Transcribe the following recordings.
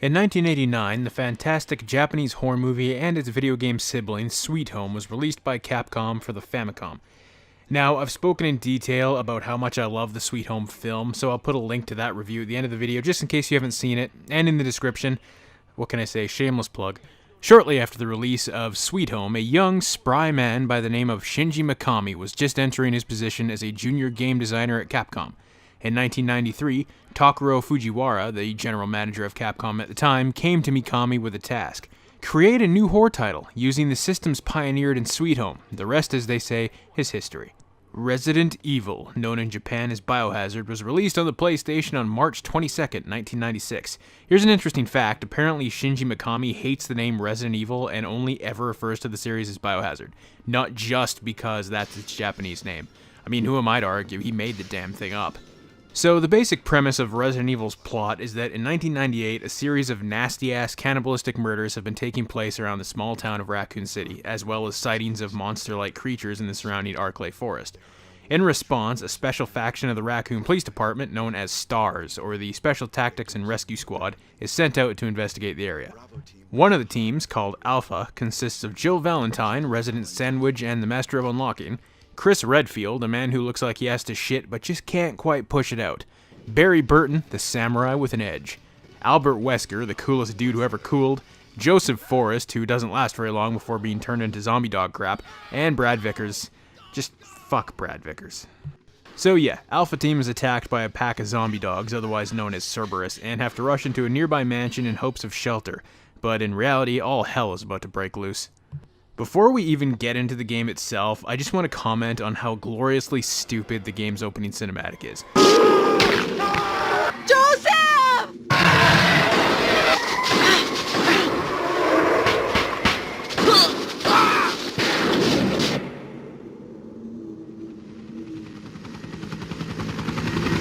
In 1989, the fantastic Japanese horror movie and its video game sibling, Sweet Home, was released by Capcom for the Famicom. Now, I've spoken in detail about how much I love the Sweet Home film, so I'll put a link to that review at the end of the video just in case you haven't seen it, and in the description. What can I say? Shameless plug. Shortly after the release of Sweet Home, a young, spry man by the name of Shinji Mikami was just entering his position as a junior game designer at Capcom. In 1993, Takuro Fujiwara, the general manager of Capcom at the time, came to Mikami with a task. Create a new horror title, using the systems pioneered in Sweet Home. The rest, as they say, is history. Resident Evil, known in Japan as Biohazard, was released on the PlayStation on March 22nd, 1996. Here's an interesting fact. Apparently, Shinji Mikami hates the name Resident Evil and only ever refers to the series as Biohazard. Not just because that's its Japanese name. I mean, who am I to argue? He made the damn thing up. So, the basic premise of Resident Evil's plot is that in 1998, a series of nasty-ass cannibalistic murders have been taking place around the small town of Raccoon City, as well as sightings of monster-like creatures in the surrounding Arklay Forest. In response, a special faction of the Raccoon Police Department, known as STARS, or the Special Tactics and Rescue Squad, is sent out to investigate the area. One of the teams, called Alpha, consists of Jill Valentine, Resident Sandwich and the Master of Unlocking, Chris Redfield, a man who looks like he has to shit but just can't quite push it out, Barry Burton, the samurai with an edge, Albert Wesker, the coolest dude who ever cooled, Joseph Forrest, who doesn't last very long before being turned into zombie dog crap, and Brad Vickers. Just fuck Brad Vickers. So yeah, Alpha Team is attacked by a pack of zombie dogs, otherwise known as Cerberus, and have to rush into a nearby mansion in hopes of shelter, but in reality, all hell is about to break loose. Before we even get into the game itself, I just want to comment on how gloriously stupid the game's opening cinematic is. Joseph!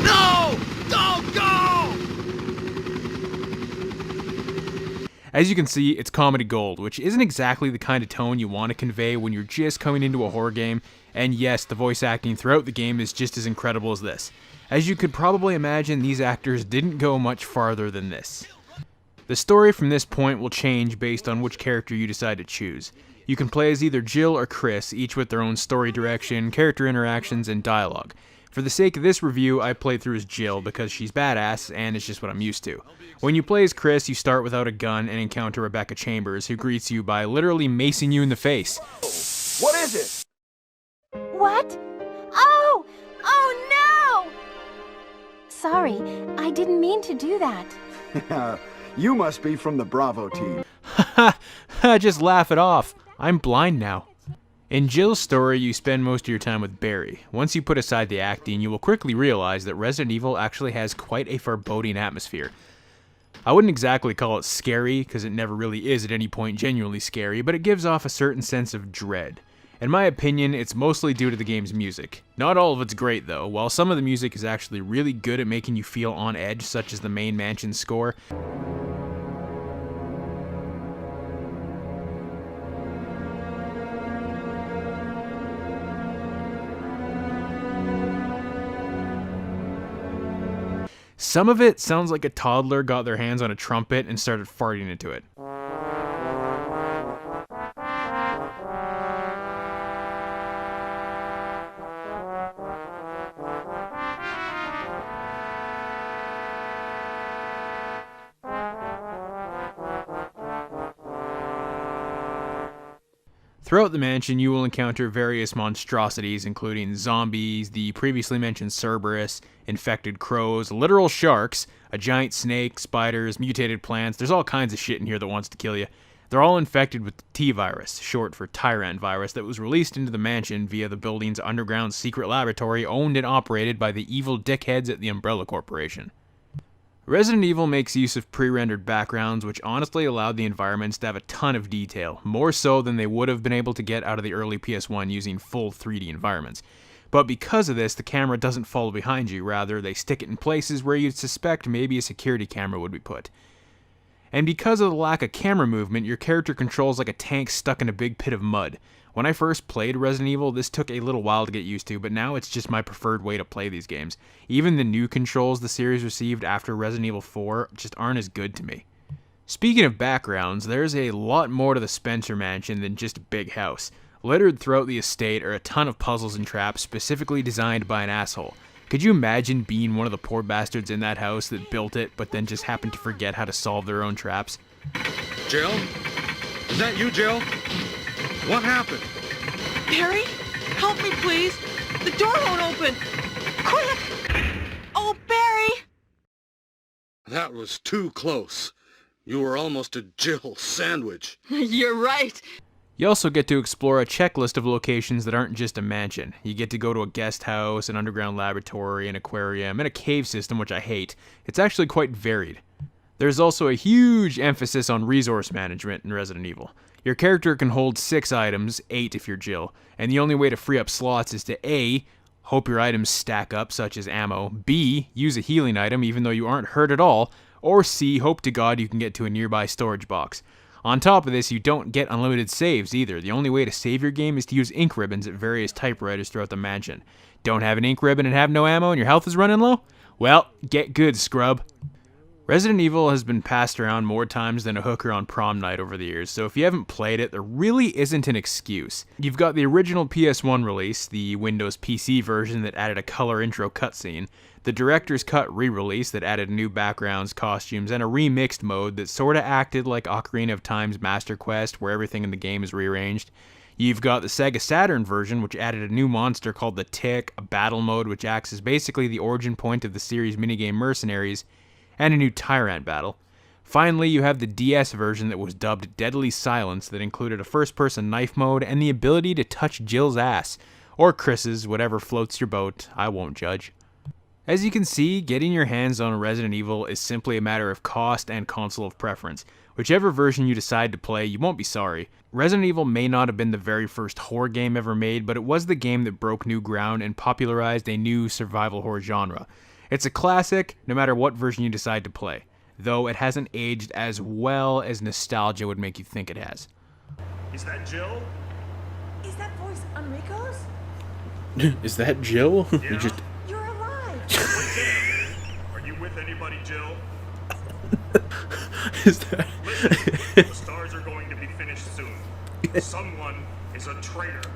No! Don't go! As you can see, it's comedy gold, which isn't exactly the kind of tone you want to convey when you're just coming into a horror game, and yes, the voice acting throughout the game is just as incredible as this. As you could probably imagine, these actors didn't go much farther than this. The story from this point will change based on which character you decide to choose. You can play as either Jill or Chris, each with their own story direction, character interactions, and dialogue. For the sake of this review, I played through as Jill because she's badass and it's just what I'm used to. When you play as Chris, you start without a gun and encounter Rebecca Chambers, who greets you by literally macing you in the face. What is it? What? Oh! Oh no! Sorry, I didn't mean to do that. You must be from the Bravo team. Haha, just laugh it off. I'm blind now. In Jill's story, you spend most of your time with Barry. Once you put aside the acting, you will quickly realize that Resident Evil actually has quite a foreboding atmosphere. I wouldn't exactly call it scary, because it never really is at any point genuinely scary, but it gives off a certain sense of dread. In my opinion, it's mostly due to the game's music. Not all of it's great though. While some of the music is actually really good at making you feel on edge, such as the main mansion score, some of it sounds like a toddler got their hands on a trumpet and started farting into it. Throughout the mansion, you will encounter various monstrosities, including zombies, the previously mentioned Cerberus, infected crows, literal sharks, a giant snake, spiders, mutated plants. There's all kinds of shit in here that wants to kill you. They're all infected with the T-virus, short for Tyrant virus, that was released into the mansion via the building's underground secret laboratory owned and operated by the evil dickheads at the Umbrella Corporation. Resident Evil makes use of pre-rendered backgrounds, which honestly allowed the environments to have a ton of detail, more so than they would have been able to get out of the early PS1 using full 3D environments. But because of this, the camera doesn't follow behind you, rather they stick it in places where you'd suspect maybe a security camera would be put. And because of the lack of camera movement, your character controls like a tank stuck in a big pit of mud. When I first played Resident Evil, this took a little while to get used to, but now it's just my preferred way to play these games. Even the new controls the series received after Resident Evil 4 just aren't as good to me. Speaking of backgrounds, there's a lot more to the Spencer mansion than just a big house. Littered throughout the estate are a ton of puzzles and traps specifically designed by an asshole. Could you imagine being one of the poor bastards in that house that built it, but then just happened to forget how to solve their own traps? Jill? Is that you, Jill? What happened? Barry, help me, please. The door won't open. Quick! Oh, Barry! That was too close. You were almost a Jill sandwich. You're right. You also get to explore a checklist of locations that aren't just a mansion. You get to go to a guest house, an underground laboratory, an aquarium, and a cave system, which I hate. It's actually quite varied. There's also a huge emphasis on resource management in Resident Evil. Your character can hold 6 items, 8 if you're Jill, and the only way to free up slots is to A, hope your items stack up, such as ammo, B, use a healing item even though you aren't hurt at all, or C, hope to God you can get to a nearby storage box. On top of this, you don't get unlimited saves either. The only way to save your game is to use ink ribbons at various typewriters throughout the mansion. Don't have an ink ribbon and have no ammo and your health is running low? Well, get good, scrub. Resident Evil has been passed around more times than a hooker on prom night over the years, so if you haven't played it, there really isn't an excuse. You've got the original PS1 release, the Windows PC version that added a color intro cutscene, the Director's Cut re-release that added new backgrounds, costumes, and a remixed mode that sorta acted like Ocarina of Time's Master Quest, where everything in the game is rearranged. You've got the Sega Saturn version, which added a new monster called the Tick, a battle mode which acts as basically the origin point of the series minigame Mercenaries, and a new Tyrant battle. Finally, you have the DS version that was dubbed Deadly Silence that included a first-person knife mode and the ability to touch Jill's ass, or Chris's, whatever floats your boat, I won't judge. As you can see, getting your hands on Resident Evil is simply a matter of cost and console of preference. Whichever version you decide to play, you won't be sorry. Resident Evil may not have been the very first horror game ever made, but it was the game that broke new ground and popularized a new survival horror genre. It's a classic, no matter what version you decide to play, though it hasn't aged as well as nostalgia would make you think it has. Is that Jill? Is that voice Enrico's? Is that Jill? Yeah. You're alive. What's it? Are you with anybody, Jill? Is that... Listen, the stars are going to be finished soon. Someone is a traitor.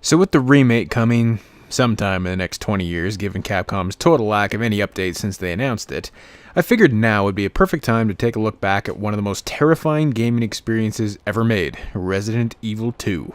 So with the remake coming sometime in the next 20 years, given Capcom's total lack of any updates since they announced it, I figured now would be a perfect time to take a look back at one of the most terrifying gaming experiences ever made, Resident Evil 2.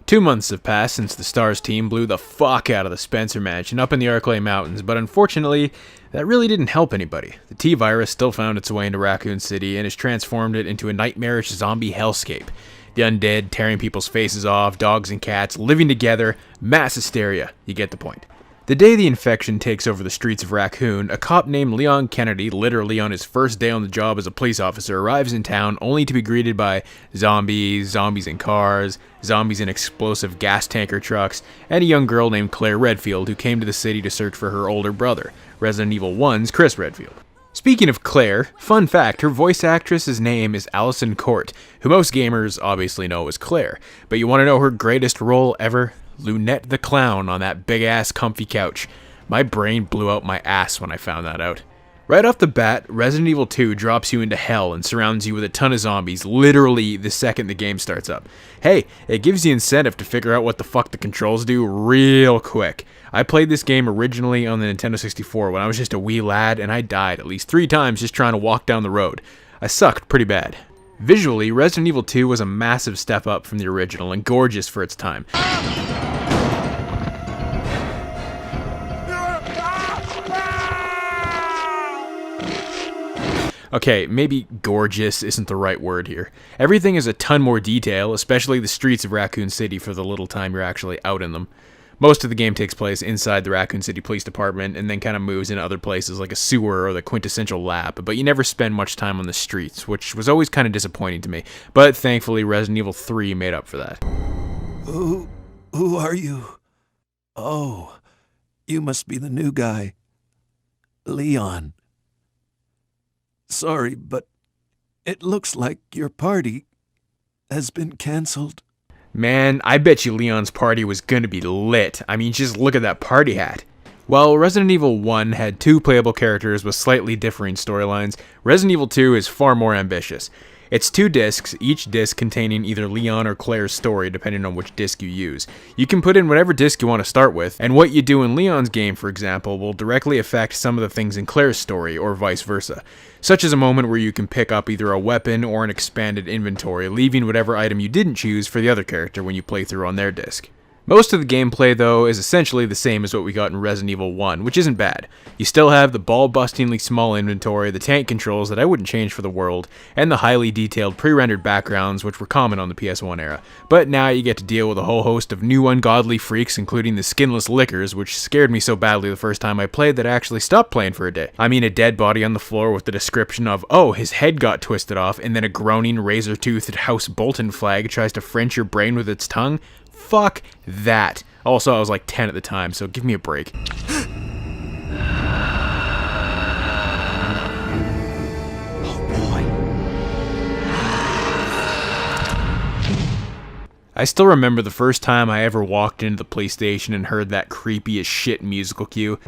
2 months have passed since the STARS team blew the fuck out of the Spencer mansion up in the Arklay Mountains, but unfortunately, that really didn't help anybody. The T-Virus still found its way into Raccoon City and has transformed it into a nightmarish zombie hellscape. The undead tearing people's faces off, dogs and cats living together, mass hysteria, you get the point. The day the infection takes over the streets of Raccoon, a cop named Leon Kennedy, literally on his first day on the job as a police officer, arrives in town only to be greeted by zombies, zombies in cars, zombies in explosive gas tanker trucks, and a young girl named Claire Redfield who came to the city to search for her older brother, Resident Evil 1's Chris Redfield. Speaking of Claire, fun fact, her voice actress's name is Allison Court, who most gamers obviously know as Claire, but you want to know her greatest role ever? Lunette the Clown on that big-ass comfy couch. My brain blew out my ass when I found that out. Right off the bat, Resident Evil 2 drops you into hell and surrounds you with a ton of zombies literally the second the game starts up. Hey, it gives you incentive to figure out what the fuck the controls do real quick. I played this game originally on the Nintendo 64 when I was just a wee lad, and I died at least 3 times just trying to walk down the road. I sucked pretty bad. Visually, Resident Evil 2 was a massive step up from the original and gorgeous for its time. Okay, maybe gorgeous isn't the right word here. Everything is a ton more detail, especially the streets of Raccoon City for the little time you're actually out in them. Most of the game takes place inside the Raccoon City Police Department and then kind of moves into other places like a sewer or the quintessential lab, but you never spend much time on the streets, which was always kind of disappointing to me. But thankfully, Resident Evil 3 made up for that. Who are you? Oh, you must be the new guy. Leon. Sorry, but it looks like your party has been canceled. Man, I bet you Leon's party was gonna be lit. I mean, just look at that party hat. While Resident Evil 1 had 2 playable characters with slightly differing storylines, Resident Evil 2 is far more ambitious. It's 2 discs, each disc containing either Leon or Claire's story depending on which disc you use. You can put in whatever disc you want to start with, and what you do in Leon's game, for example, will directly affect some of the things in Claire's story, or vice versa. Such as a moment where you can pick up either a weapon or an expanded inventory, leaving whatever item you didn't choose for the other character when you play through on their disc. Most of the gameplay, though, is essentially the same as what we got in Resident Evil 1, which isn't bad. You still have the ball-bustingly small inventory, the tank controls that I wouldn't change for the world, and the highly detailed pre-rendered backgrounds which were common on the PS1 era. But now you get to deal with a whole host of new ungodly freaks, including the skinless lickers, which scared me so badly the first time I played that I actually stopped playing for a day. I mean, a dead body on the floor with the description of, oh, his head got twisted off, and then a groaning, razor-toothed House Bolton flag tries to French your brain with its tongue. Fuck that. Also, I was like 10 at the time, so give me a break. I still remember the first time I ever walked into the PlayStation and heard that creepy as shit musical cue.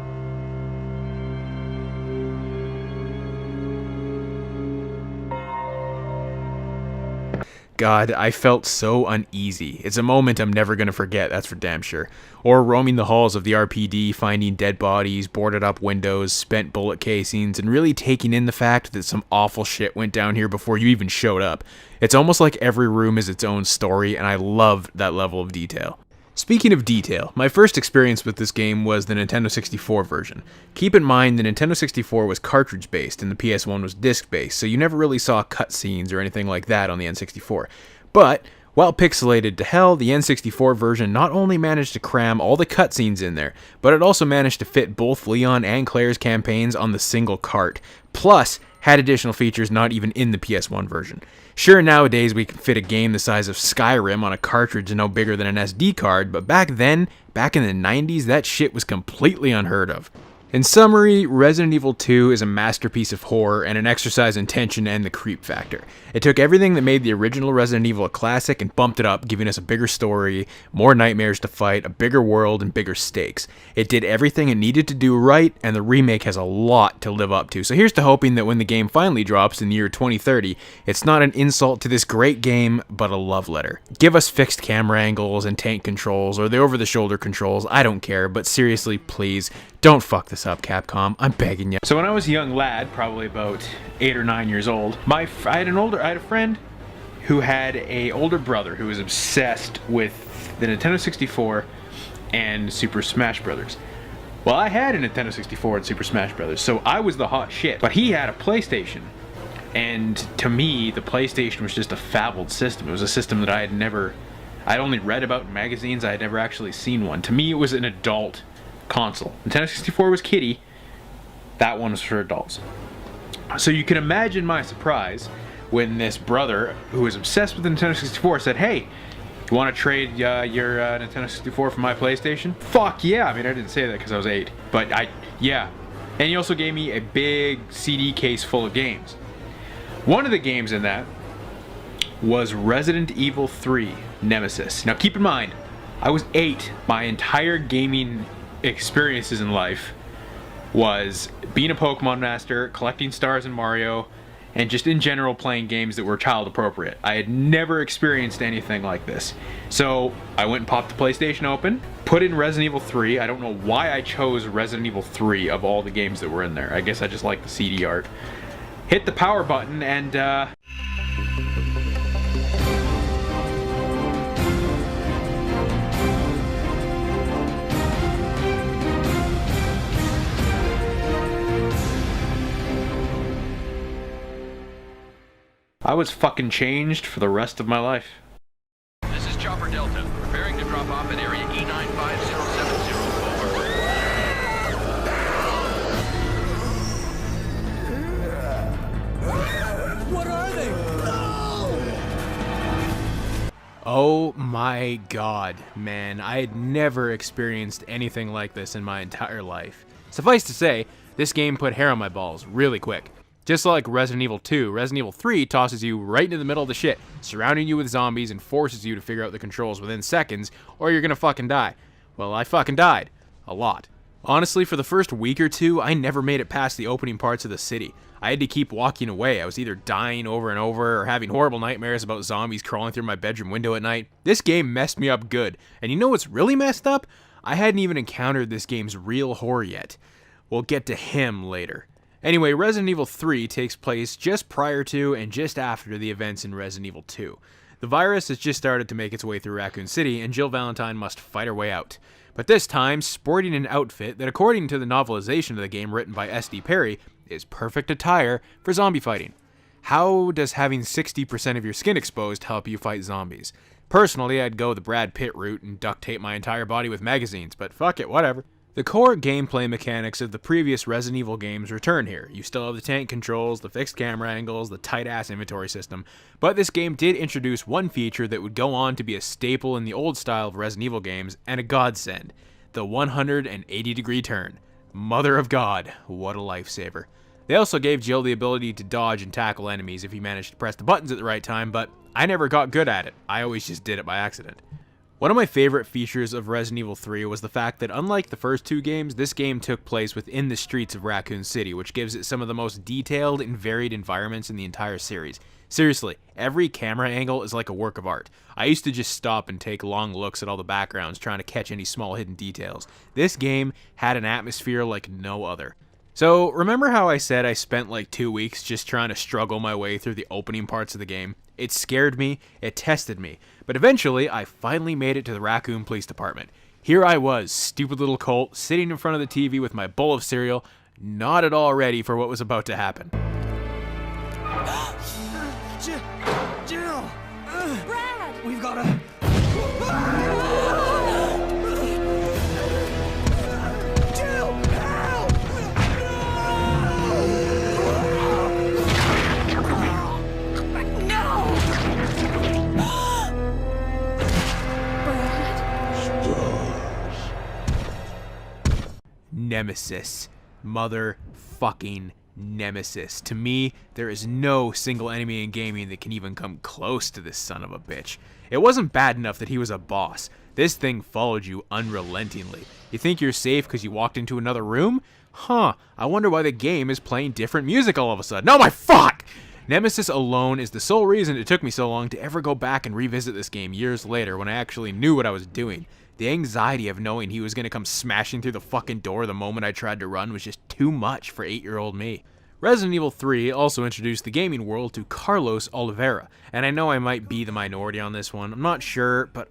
God, I felt so uneasy. It's a moment I'm never gonna forget, that's for damn sure. Or roaming the halls of the RPD, finding dead bodies, boarded up windows, spent bullet casings, and really taking in the fact that some awful shit went down here before you even showed up. It's almost like every room is its own story, and I loved that level of detail. Speaking of detail, my first experience with this game was the Nintendo 64 version. Keep in mind the Nintendo 64 was cartridge-based and the PS1 was disc-based, so you never really saw cutscenes or anything like that on the N64. But, while pixelated to hell, the N64 version not only managed to cram all the cutscenes in there, but it also managed to fit both Leon and Claire's campaigns on the single cart, plus had additional features not even in the PS1 version. Sure, nowadays we can fit a game the size of Skyrim on a cartridge no bigger than an SD card, but back then, back in the 90s, that shit was completely unheard of. In summary, Resident Evil 2 is a masterpiece of horror and an exercise in tension and the creep factor. It took everything that made the original Resident Evil a classic and bumped it up, giving us a bigger story, more nightmares to fight, a bigger world, and bigger stakes. It did everything it needed to do right, and the remake has a lot to live up to. So here's to hoping that when the game finally drops in the year 2030, it's not an insult to this great game, but a love letter. Give us fixed camera angles and tank controls, or the over-the-shoulder controls, I don't care, but seriously, please, don't fuck this up, Capcom. I'm begging you. So when I was a young lad, probably about 8 or 9 years old, I had a friend who had an older brother who was obsessed with the Nintendo 64 and Super Smash Brothers. Well, I had a Nintendo 64 and Super Smash Brothers, so I was the hot shit. But he had a PlayStation, and to me, the PlayStation was just a fabled system. It was a system that I'd only read about in magazines. I had never actually seen one. To me, it was an adult console. Nintendo 64 was kiddie, that one was for adults. So you can imagine my surprise when this brother, who was obsessed with the Nintendo 64, said, hey, you want to trade your Nintendo 64 for my PlayStation? Fuck yeah! I mean, I didn't say that because I was 8, but yeah. And he also gave me a big CD case full of games. One of the games in that was Resident Evil 3 Nemesis. Now keep in mind, I was 8. My entire gaming experiences in life was being a Pokemon master, collecting stars in Mario, and just in general playing games that were child appropriate. I had never experienced anything like this. So I went and popped the PlayStation open, put in Resident Evil 3. I don't know why I chose Resident Evil 3 of all the games that were in there. I guess I just like the CD art. Hit the power button and I was fucking changed for the rest of my life. This is Chopper Delta, preparing to drop off at area E95070. What are they? Oh my god, man, I had never experienced anything like this in my entire life. Suffice to say, this game put hair on my balls really quick. Just like Resident Evil 2, Resident Evil 3 tosses you right into the middle of the shit, surrounding you with zombies and forces you to figure out the controls within seconds, or you're gonna fucking die. Well, I fucking died. A lot. Honestly, for the first week or two, I never made it past the opening parts of the city. I had to keep walking away. I was either dying over and over or having horrible nightmares about zombies crawling through my bedroom window at night. This game messed me up good. And you know what's really messed up? I hadn't even encountered this game's real horror yet. We'll get to him later. Anyway, Resident Evil 3 takes place just prior to and just after the events in Resident Evil 2. The virus has just started to make its way through Raccoon City, and Jill Valentine must fight her way out. But this time, sporting an outfit that, according to the novelization of the game written by S.D. Perry, is perfect attire for zombie fighting. How does having 60% of your skin exposed help you fight zombies? Personally, I'd go the Brad Pitt route and duct tape my entire body with magazines, but fuck it, whatever. The core gameplay mechanics of the previous Resident Evil games return here. You still have the tank controls, the fixed camera angles, the tight-ass inventory system, but this game did introduce one feature that would go on to be a staple in the old style of Resident Evil games, and a godsend: the 180-degree turn. Mother of God, what a lifesaver. They also gave Jill the ability to dodge and tackle enemies if you managed to press the buttons at the right time, but I never got good at it. I always just did it by accident. One of my favorite features of Resident Evil 3 was the fact that, unlike the first two games, this game took place within the streets of Raccoon City, which gives it some of the most detailed and varied environments in the entire series. Seriously, every camera angle is like a work of art. I used to just stop and take long looks at all the backgrounds, trying to catch any small hidden details. This game had an atmosphere like no other. So, remember how I said I spent like 2 weeks just trying to struggle my way through the opening parts of the game? It scared me, it tested me, but eventually I finally made it to the Raccoon Police Department. Here I was, stupid little Colt, sitting in front of the TV with my bowl of cereal, not at all ready for what was about to happen. Jill! Brad! We've gotta... Jill! Help! No! Nemesis. Motherfucking Nemesis. To me, there is no single enemy in gaming that can even come close to this son of a bitch. It wasn't bad enough that he was a boss. This thing followed you unrelentingly. You think you're safe because you walked into another room? Huh, I wonder why the game is playing different music all of a sudden. Oh my fuck! Nemesis alone is the sole reason it took me so long to ever go back and revisit this game years later when I actually knew what I was doing. The anxiety of knowing he was going to come smashing through the fucking door the moment I tried to run was just too much for 8-year-old me. Resident Evil 3 also introduced the gaming world to Carlos Oliveira, and I know I might be the minority on this one, I'm not sure, but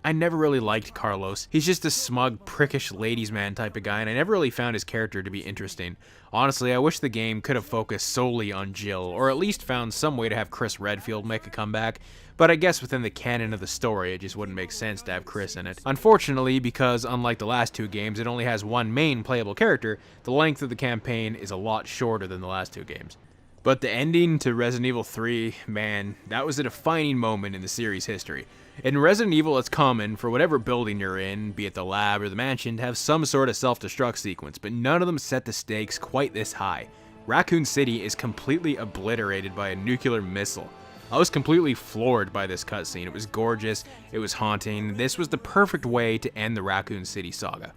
I never really liked Carlos. He's just a smug, prickish ladies man type of guy, and I never really found his character to be interesting. Honestly, I wish the game could have focused solely on Jill, or at least found some way to have Chris Redfield make a comeback, but I guess within the canon of the story, it just wouldn't make sense to have Chris in it. Unfortunately, because unlike the last two games, it only has one main playable character, the length of the campaign is a lot shorter than the last two games. But the ending to Resident Evil 3, man, that was a defining moment in the series' history. In Resident Evil, it's common for whatever building you're in, be it the lab or the mansion, to have some sort of self-destruct sequence, but none of them set the stakes quite this high. Raccoon City is completely obliterated by a nuclear missile. I was completely floored by this cutscene. It was gorgeous, it was haunting. This was the perfect way to end the Raccoon City saga.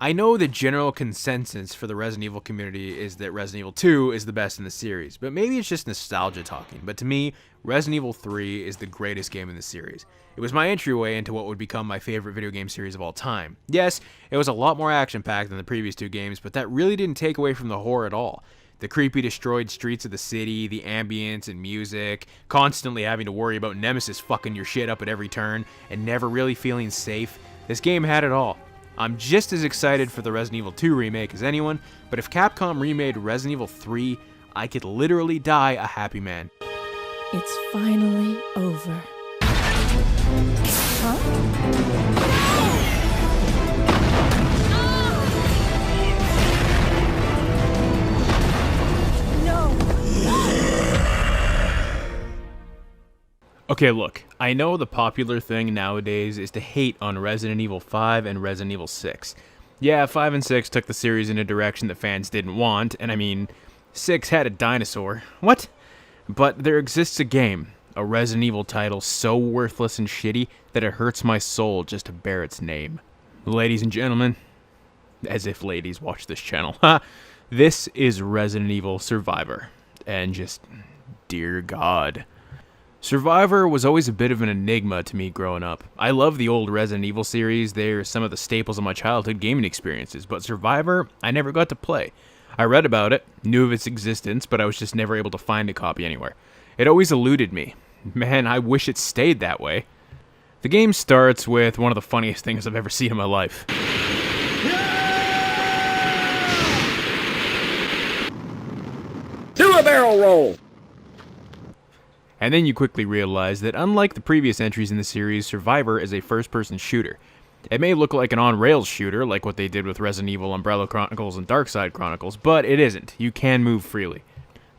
I know the general consensus for the Resident Evil community is that Resident Evil 2 is the best in the series, but maybe it's just nostalgia talking, but to me, Resident Evil 3 is the greatest game in the series. It was my entryway into what would become my favorite video game series of all time. Yes, it was a lot more action-packed than the previous two games, but that really didn't take away from the horror at all. The creepy destroyed streets of the city, the ambience and music, constantly having to worry about Nemesis fucking your shit up at every turn, and never really feeling safe. This game had it all. I'm just as excited for the Resident Evil 2 remake as anyone, but if Capcom remade Resident Evil 3, I could literally die a happy man. It's finally over. Okay, look, I know the popular thing nowadays is to hate on Resident Evil 5 and Resident Evil 6. Yeah, 5 and 6 took the series in a direction that fans didn't want, and I mean, 6 had a dinosaur. What? But there exists a game, a Resident Evil title so worthless and shitty that it hurts my soul just to bear its name. Ladies and gentlemen, as if ladies watch this channel, this is Resident Evil Survivor. And just, dear God. Survivor was always a bit of an enigma to me growing up. I love the old Resident Evil series, they're some of the staples of my childhood gaming experiences, but Survivor, I never got to play. I read about it, knew of its existence, but I was just never able to find a copy anywhere. It always eluded me. Man, I wish it stayed that way. The game starts with one of the funniest things I've ever seen in my life. Do a barrel roll! And then you quickly realize that unlike the previous entries in the series, Survivor is a first-person shooter. It may look like an on-rails shooter, like what they did with Resident Evil, Umbrella Chronicles, and Darkside Chronicles, but it isn't. You can move freely.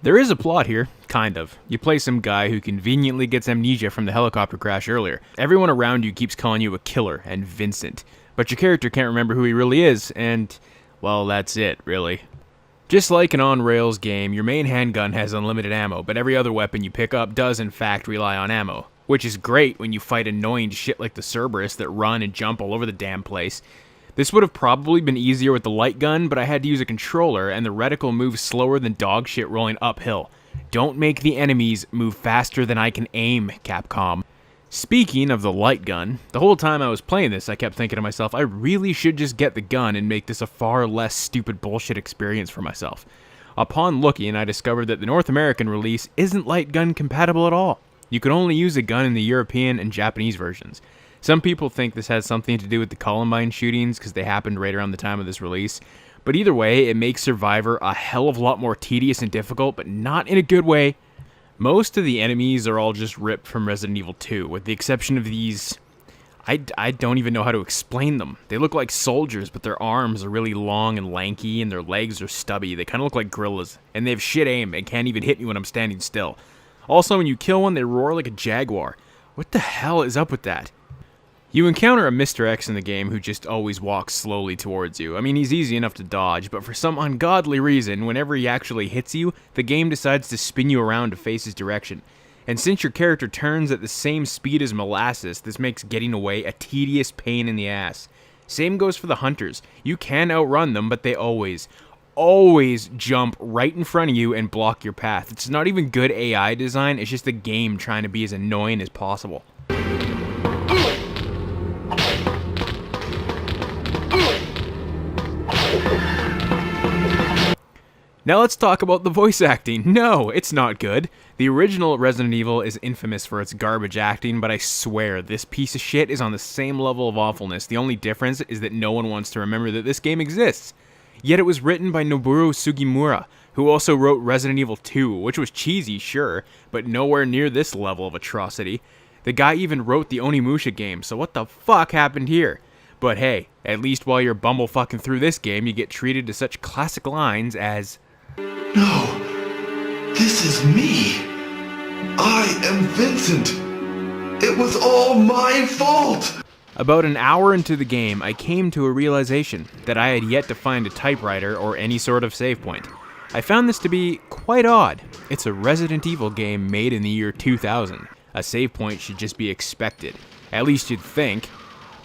There is a plot here, kind of. You play some guy who conveniently gets amnesia from the helicopter crash earlier. Everyone around you keeps calling you a killer and Vincent, but your character can't remember who he really is, and, well, that's it, really. Just like an on-rails game, your main handgun has unlimited ammo, but every other weapon you pick up does in fact rely on ammo, which is great when you fight annoying shit like the Cerberus that run and jump all over the damn place. This would have probably been easier with the light gun, but I had to use a controller, and the reticle moves slower than dog shit rolling uphill. Don't make the enemies move faster than I can aim, Capcom. Speaking of the light gun, the whole time I was playing this, I kept thinking to myself, I really should just get the gun and make this a far less stupid bullshit experience for myself. Upon looking, I discovered that the North American release isn't light gun compatible at all. You can only use a gun in the European and Japanese versions. Some people think this has something to do with the Columbine shootings because they happened right around the time of this release. But either way, it makes Survivor a hell of a lot more tedious and difficult, but not in a good way. Most of the enemies are all just ripped from Resident Evil 2, with the exception of these... I don't even know how to explain them. They look like soldiers, but their arms are really long and lanky, and their legs are stubby. They kind of look like gorillas, and they have shit aim and can't even hit me when I'm standing still. Also, when you kill one, they roar like a jaguar. What the hell is up with that? You encounter a Mr. X in the game who just always walks slowly towards you. I mean, he's easy enough to dodge, but for some ungodly reason, whenever he actually hits you, the game decides to spin you around to face his direction. And since your character turns at the same speed as molasses, this makes getting away a tedious pain in the ass. Same goes for the hunters. You can outrun them, but they always jump right in front of you and block your path. It's not even good AI design, it's just the game trying to be as annoying as possible. Now let's talk about the voice acting. No, it's not good. The original Resident Evil is infamous for its garbage acting, but I swear, this piece of shit is on the same level of awfulness. The only difference is that no one wants to remember that this game exists. Yet it was written by Nobuo Sugimura, who also wrote Resident Evil 2, which was cheesy, sure, but nowhere near this level of atrocity. The guy even wrote the Onimusha game, so what the fuck happened here? But hey, at least while you're bumblefucking through this game, you get treated to such classic lines as... No, this is me. I am Vincent. It was all my fault. About an hour into the game, I came to a realization that I had yet to find a typewriter or any sort of save point. I found this to be quite odd. It's a Resident Evil game made in the year 2000. A save point should just be expected. At least you'd think.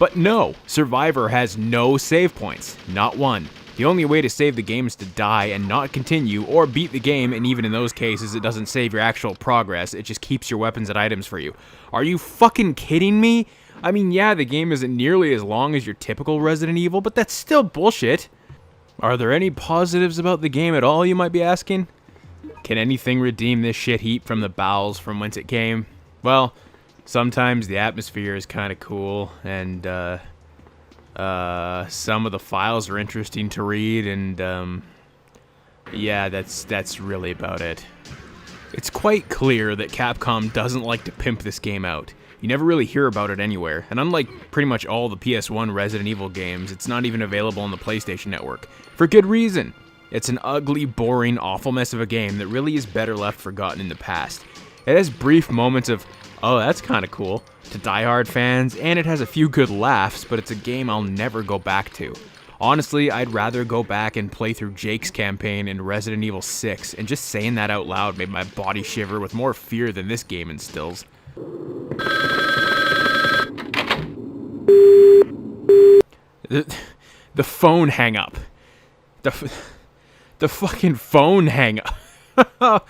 But no, Survivor has no save points. Not one. The only way to save the game is to die and not continue, or beat the game, and even in those cases, it doesn't save your actual progress, it just keeps your weapons and items for you. Are you fucking kidding me? I mean, yeah, the game isn't nearly as long as your typical Resident Evil, but that's still bullshit. Are there any positives about the game at all, you might be asking? Can anything redeem this shit heap from the bowels from whence it came? Well, sometimes the atmosphere is kind of cool, and, some of the files are interesting to read, and, yeah, that's really about it. It's quite clear that Capcom doesn't like to pimp this game out. You never really hear about it anywhere, and unlike pretty much all the PS1 Resident Evil games, it's not even available on the PlayStation Network. For good reason! It's an ugly, boring, awful mess of a game that really is better left forgotten in the past. It has brief moments of, oh, that's kinda cool, to die-hard fans, and it has a few good laughs, but it's a game I'll never go back to. Honestly, I'd rather go back and play through Jake's campaign in Resident Evil 6, and just saying that out loud made my body shiver with more fear than this game instills. The phone hang up. The fucking phone hang up.